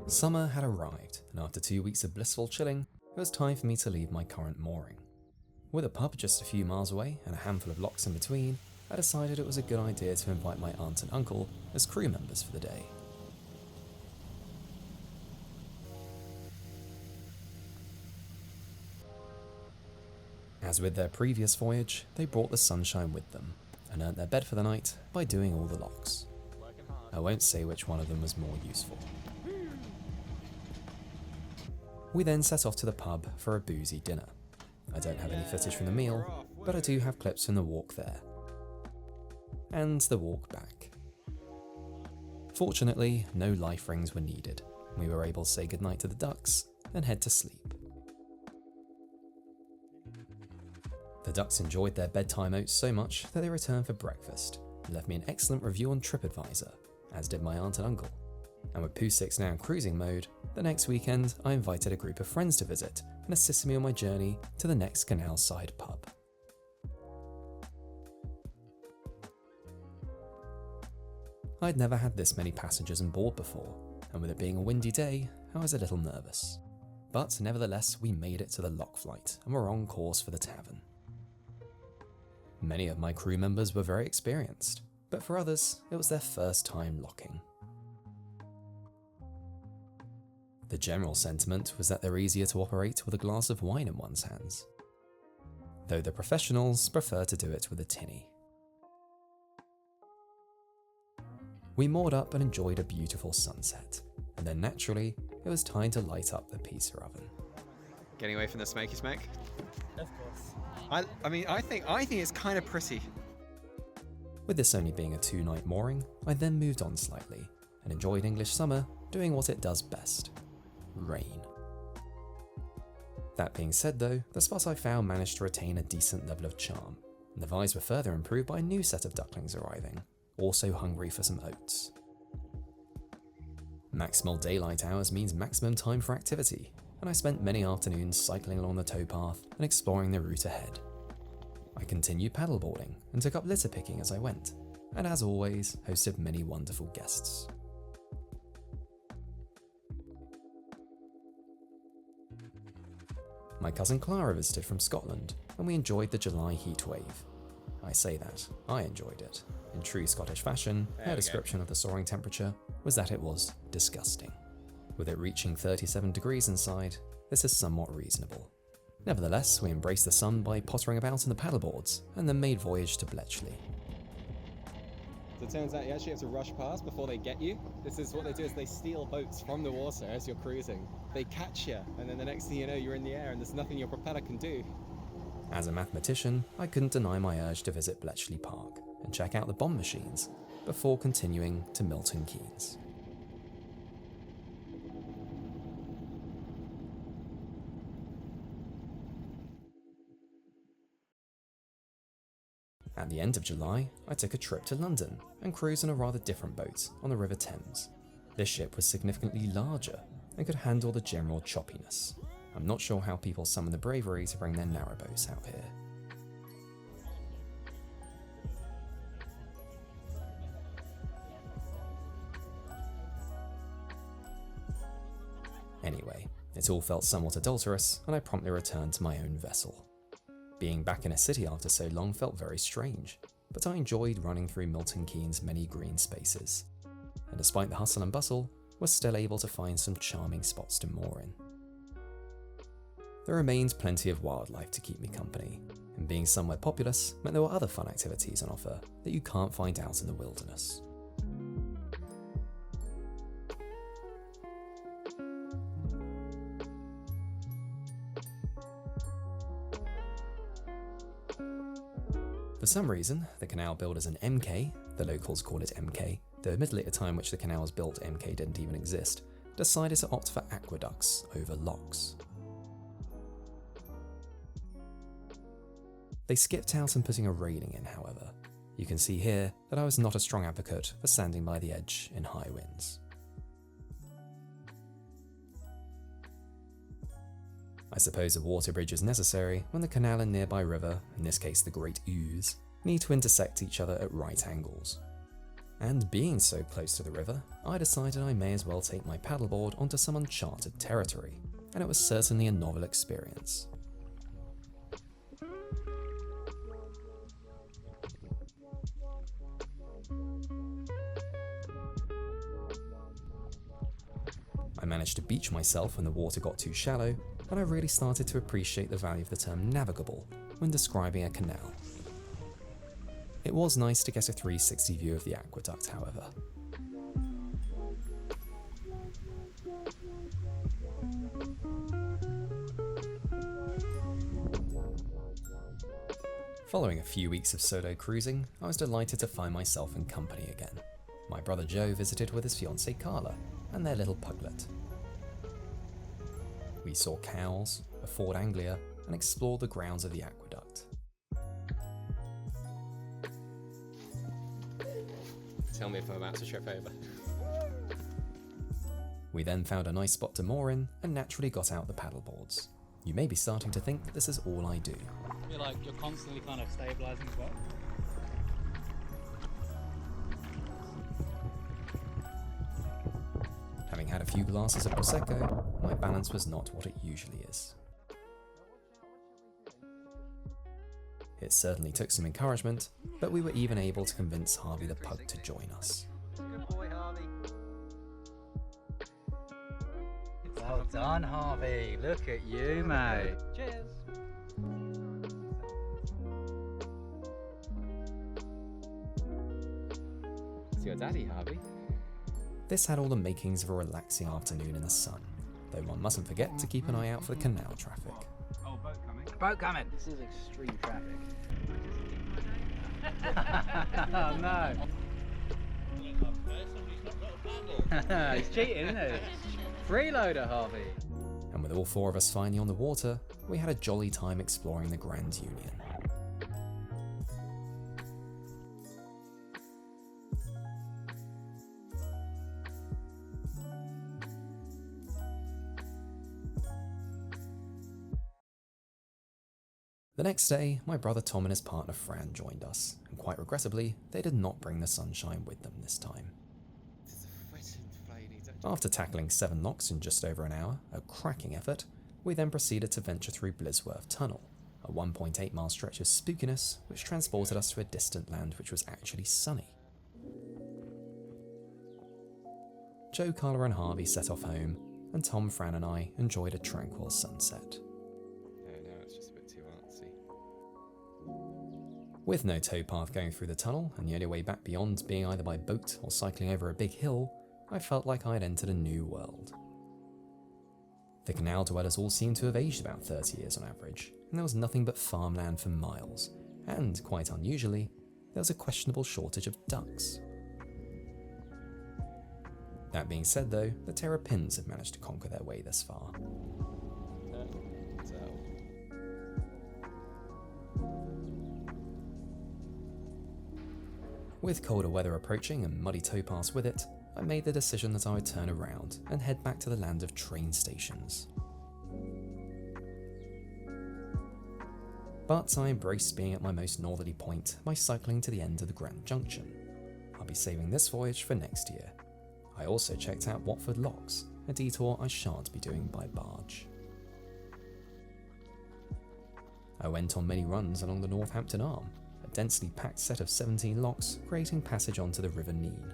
Summer had arrived, and after 2 weeks of blissful chilling, it was time for me to leave my current mooring. With a pub just a few miles away and a handful of locks in between, I decided it was a good idea to invite my aunt and uncle as crew members for the day. As with their previous voyage, they brought the sunshine with them and earned their bed for the night by doing all the locks. I won't say which one of them was more useful. We then set off to the pub for a boozy dinner. I don't have any footage from the meal, but I do have clips from the walk there. And the walk back. Fortunately, no life rings were needed. We were able to say goodnight to the ducks and head to sleep. The ducks enjoyed their bedtime oats so much that they returned for breakfast and left me an excellent review on TripAdvisor, as did my aunt and uncle. And with Pooh 6 now in cruising mode, the next weekend I invited a group of friends to visit and assist me on my journey to the next canal side pub. I'd never had this many passengers on board before, and with it being a windy day, I was a little nervous. But nevertheless, we made it to the lock flight and were on course for the tavern. Many of my crew members were very experienced, but for others, it was their first time locking. The general sentiment was that they're easier to operate with a glass of wine in one's hands, though the professionals prefer to do it with a tinny. We moored up and enjoyed a beautiful sunset, and then naturally, it was time to light up the pizza oven. Getting away from the smoky smoke? Of course. I think it's kind of pretty. With this only being a 2-night mooring, I then moved on slightly and enjoyed English summer doing what it does best: rain. That being said though, the spot I found managed to retain a decent level of charm, and the vibes were further improved by a new set of ducklings arriving, also hungry for some oats. Maximal daylight hours means maximum time for activity, and I spent many afternoons cycling along the towpath and exploring the route ahead. I continued paddleboarding and took up litter picking as I went, and as always, hosted many wonderful guests. My cousin Clara visited from Scotland, and we enjoyed the July heatwave. I say that, I enjoyed it. In true Scottish fashion, her description of the soaring temperature was that it was disgusting. With it reaching 37 degrees inside, this is somewhat reasonable. Nevertheless, we embraced the sun by pottering about in the paddleboards, and then made voyage to Bletchley. So it turns out you actually have to rush past before they get you. This is what they do, is they steal boats from the water as you're cruising. They catch you, and then the next thing you know, you're in the air and there's nothing your propeller can do. As a mathematician, I couldn't deny my urge to visit Bletchley Park and check out the bomb machines before continuing to Milton Keynes. At the end of July, I took a trip to London and cruised on a rather different boat on the River Thames. This ship was significantly larger and could handle the general choppiness. I'm not sure how people summon the bravery to bring their narrowboats out here. Anyway, it all felt somewhat adulterous, and I promptly returned to my own vessel. Being back in a city after so long felt very strange, but I enjoyed running through Milton Keynes' many green spaces, and despite the hustle and bustle, was still able to find some charming spots to moor in. There remained plenty of wildlife to keep me company, and being somewhere populous meant there were other fun activities on offer that you can't find out in the wilderness. For some reason, the canal billed as an MK, the locals call it MK, though admittedly at the time which the canal was built MK didn't even exist, decided to opt for aqueducts over locks. They skipped out on putting a railing in, however. You can see here that I was not a strong advocate for standing by the edge in high winds. I suppose a water bridge is necessary when the canal and nearby river, in this case the Great Ouse, need to intersect each other at right angles. And being so close to the river, I decided I may as well take my paddleboard onto some uncharted territory, and it was certainly a novel experience. I managed to beach myself when the water got too shallow, and I really started to appreciate the value of the term navigable when describing a canal. It was nice to get a 360 view of the aqueduct, however. Following a few weeks of solo cruising, I was delighted to find myself in company again. My brother Joe visited with his fiancée Carla and their little puglet. We saw cows, a Ford Anglia, and explored the grounds of the aqueduct. Tell me if I'm about to trip over. We then found a nice spot to moor in and naturally got out the paddleboards. You may be starting to think that this is all I do. I feel like you're constantly kind of stabilising as well. Having had a few glasses of Prosecco, my balance was not what it usually is. It certainly took some encouragement, but we were even able to convince Harvey the pug to join us. Good boy, Harvey. Well done, Harvey. Look at you, mate. Cheers. It's your daddy, Harvey. This had all the makings of a relaxing afternoon in the sun, though one mustn't forget to keep an eye out for the canal traffic. Oh, boat coming. Boat coming. This is extreme traffic. Oh no. He's cheating, isn't he? Freeloader, Harvey. And with all four of us finally on the water, we had a jolly time exploring the Grand Union. The next day, my brother Tom and his partner Fran joined us, and quite regrettably, they did not bring the sunshine with them this time. After tackling 7 locks in just over an hour, a cracking effort, we then proceeded to venture through Blisworth Tunnel, a 1.8 mile stretch of spookiness which transported us to a distant land which was actually sunny. Joe, Carla and Harvey set off home, and Tom, Fran and I enjoyed a tranquil sunset. With no towpath going through the tunnel, and the only way back beyond being either by boat or cycling over a big hill, I felt like I had entered a new world. The canal dwellers all seemed to have aged about 30 years on average, and there was nothing but farmland for miles, and, quite unusually, there was a questionable shortage of ducks. That being said though, the Terrapins have managed to conquer their way thus far. With colder weather approaching and muddy towpaths with it, I made the decision that I would turn around and head back to the land of train stations. But I embraced being at my most northerly point by cycling to the end of the Grand Junction. I'll be saving this voyage for next year. I also checked out Watford Locks, a detour I shan't be doing by barge. I went on many runs along the Northampton Arm, a densely packed set of 17 locks creating passage onto the River Nene.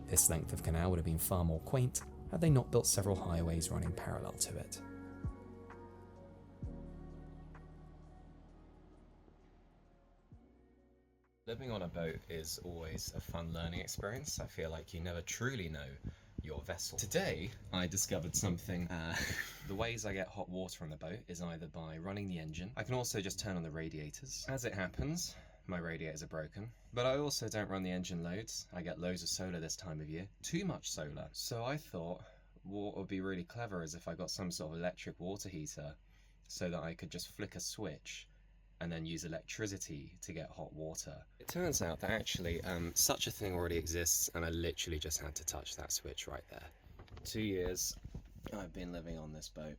This length of canal would have been far more quaint had they not built several highways running parallel to it. Living on a boat is always a fun learning experience. I feel like you never truly know your vessel. Today, I discovered something. The ways I get hot water on the boat is either by running the engine. I can also just turn on the radiators. As it happens, my radiators are broken, but I also don't run the engine loads. I get loads of solar this time of year. Too much solar. So I thought what would be really clever is if I got some sort of electric water heater so that I could just flick a switch and then use electricity to get hot water. It turns out that actually such a thing already exists, and I literally just had to touch that switch right there. 2 years I've been living on this boat,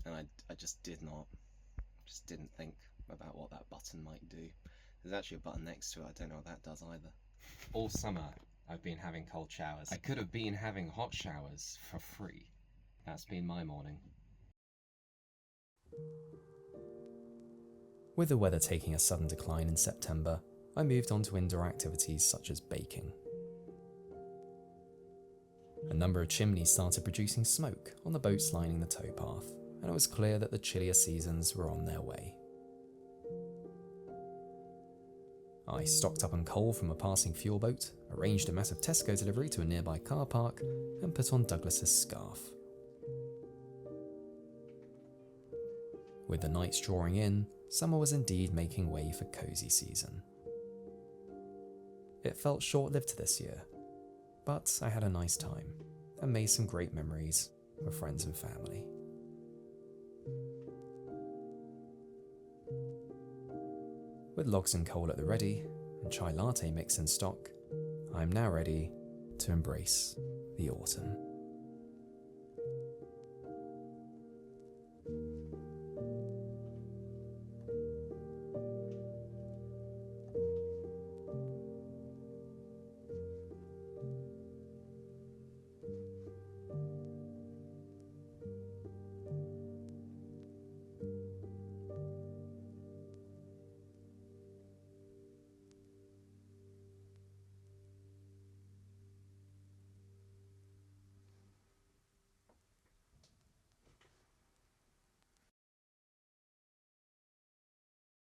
and I just didn't think about what that button might do There's actually a button next to it. I don't know what that does either. All summer, I've been having cold showers. I could have been having hot showers for free. That's been my morning. With the weather taking a sudden decline in September, I moved on to indoor activities such as baking. A number of chimneys started producing smoke on the boats lining the towpath, and it was clear that the chillier seasons were on their way. I stocked up on coal from a passing fuel boat, arranged a massive Tesco delivery to a nearby car park, and put on Douglas's scarf. With the nights drawing in, summer was indeed making way for cosy season. It felt short-lived this year, but I had a nice time and made some great memories with friends and family. With logs and coal at the ready and chai latte mix in stock, I am now ready to embrace the autumn.